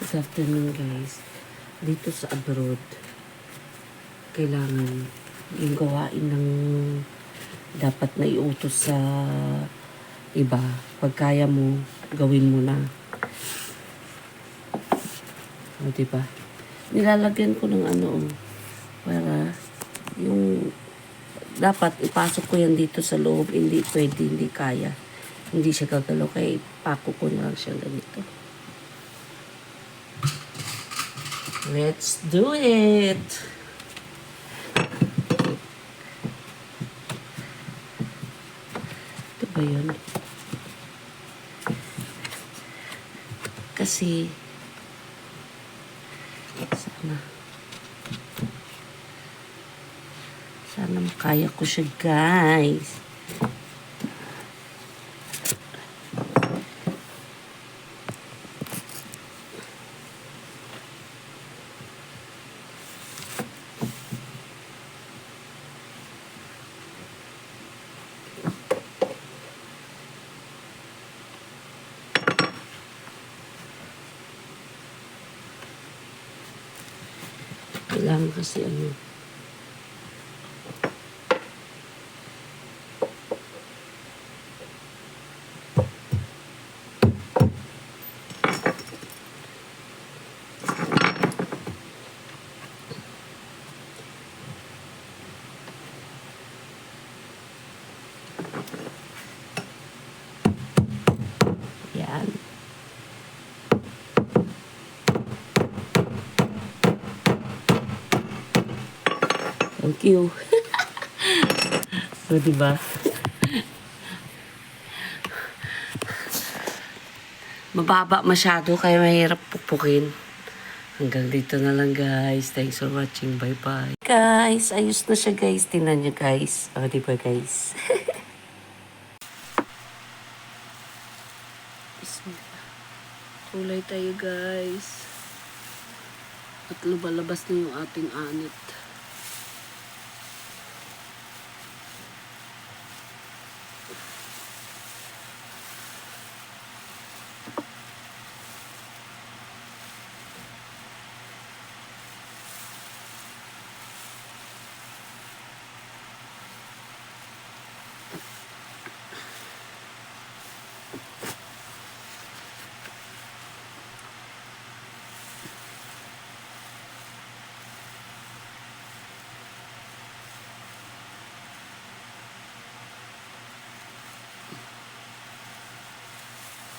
Good afternoon guys. Dito sa abroad, kailangan yung gawain ng dapat na iutos sa iba. Pag kaya mo, gawin mo na. O, diba? Nilalagyan ko ng para yung dapat ipasok ko yan dito sa loob. Hindi pwede, hindi kaya. Hindi siya gagalaw. Kaya ipako ko na lang siya ganito. Let's do it! Ito ba yun? Kasi sana makaya ko siya guys. Kailangan kasi yan. Thank you. So, diba? Mababa masyado kaya mahirap pupukin. Hanggang dito na lang guys. Thanks for watching. Bye-bye. Guys, ayos na siya guys. Tingnan nyo guys. O, diba guys? Bismillah. Kulay tayo guys. At lumalabas na yung ating anit.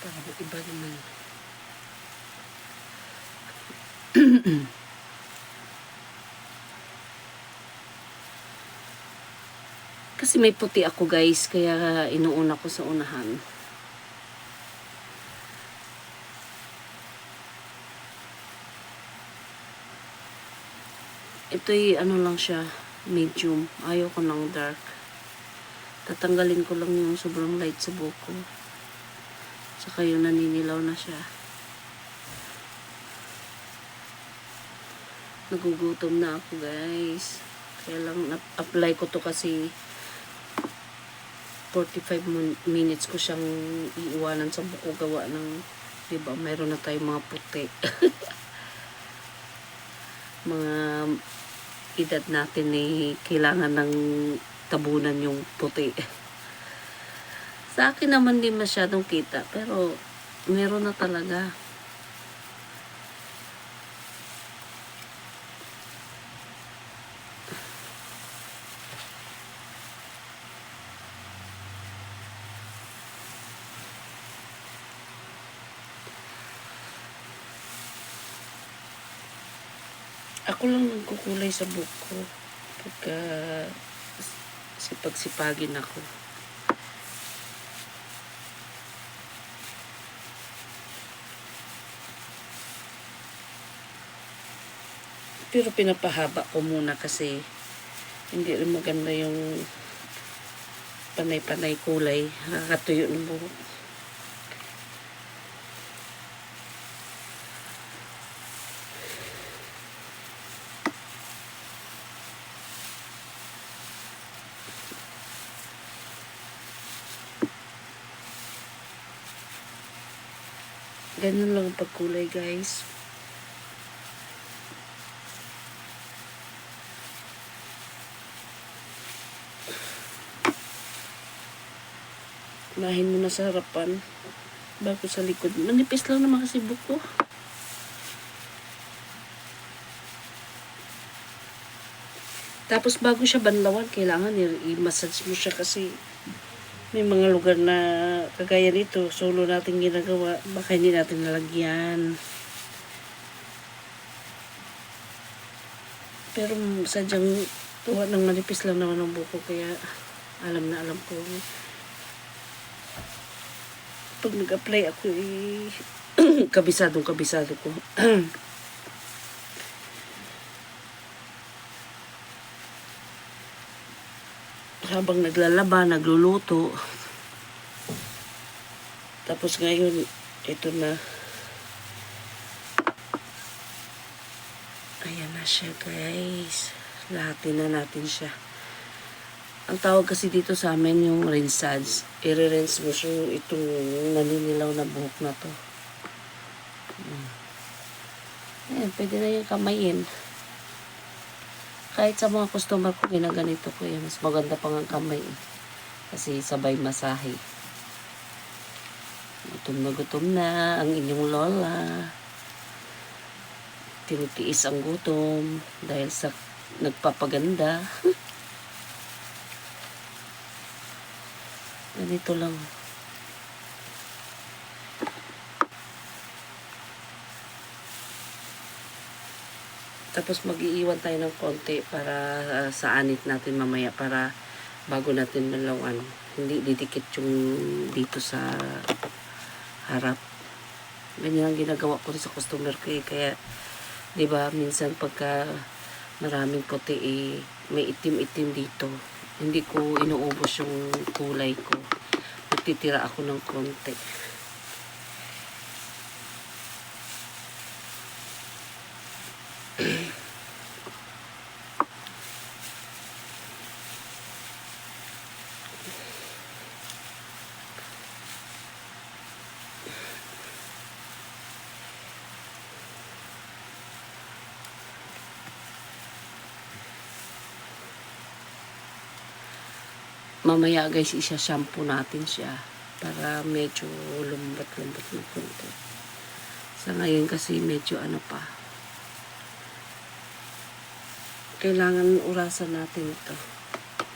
Parang iba naman. Kasi may puti ako guys, kaya inuuna ko sa unahan. Ito'y lang siya, medium. Ayaw ko ng dark. Tatanggalin ko lang yung sobrang light sa buko. Saka yung naninilaw na siya. Nagugutom na ako guys. Kaya lang apply ko to kasi 45 minutes ko siyang iiwanan sa buko gawa ng, diba, mayroon na tayong mga puti. Mga edad natin kailangan ng tabunan yung puti. Sa akin naman di masyadong kita, pero meron na talaga. Ako lang nagkukulay sa buko pagka sipag-sipagin ako. Pero pinapahaba ko muna kasi hindi rin maganda yung panay-panay kulay. Nakakatuyo ng buhok. Ganun lang ang pagkulay guys. Unahin mo na sa harapan bago sa likod. Manipis lang naman kasi buko. Tapos bago siya banlawan, kailangan i-massage mo siya kasi may mga lugar na kagaya nito, solo natin ginagawa, baka hindi natin nalagyan. Pero sadyang tuwa ng manipis lang naman ng buko, kaya alam na alam ko. Pag nag-apply ako, kabisado ko. Habang naglalaba, nagluluto. Tapos ngayon, ito na. Ayan na siya, guys. Lahatin na natin siya. Ang tawag kasi dito sa amin yung rinse. I-rinse mo siya itong naninilaw na buhok na to. Ayan, pwede na yung kamayin. Kahit sa mga customer ko, ginaganito ko yan. Mas maganda pang ang kamay. Kasi sabay masahe. Gutom na ang inyong lola. Tinitiis ang gutom dahil sa nagpapaganda. Ganito lang. Tapos mag-iiwan tayo ng konti para sa anit natin mamaya, para bago natin malawan. Hindi didikit yung dito sa harap. Ganyan ang ginagawa ko sa customer ko kaya 'di ba minsan pagka maraming puti may itim-itim dito. Hindi ko inuubos yung kulay ko. Nagtitira ako ng konti. Mamaya guys, isa-shampoo natin siya para medyo lumbat-lumbat ng konti. Sa ngayon kasi medyo ano pa. Kailangan urasan natin ito.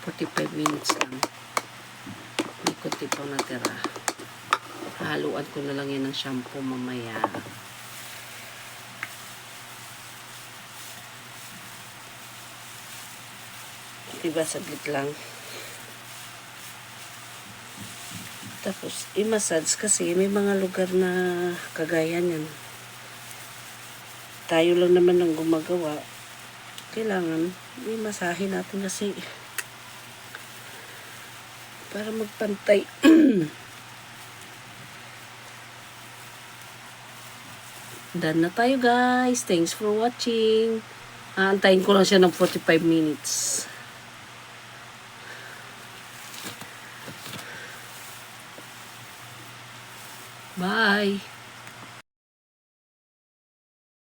45 minutes lang. May konti pang natira. Haluan ko na lang yan ng shampoo mamaya. Diba, saglit lang. Tapos, i-massage kasi may mga lugar na kagaya niyan. Tayo lang naman ang gumagawa. Kailangan, i-masahe natin kasi para magpantay. Done na tayo guys. Thanks for watching. Aantayin ko lang siya ng 45 minutes. Bye!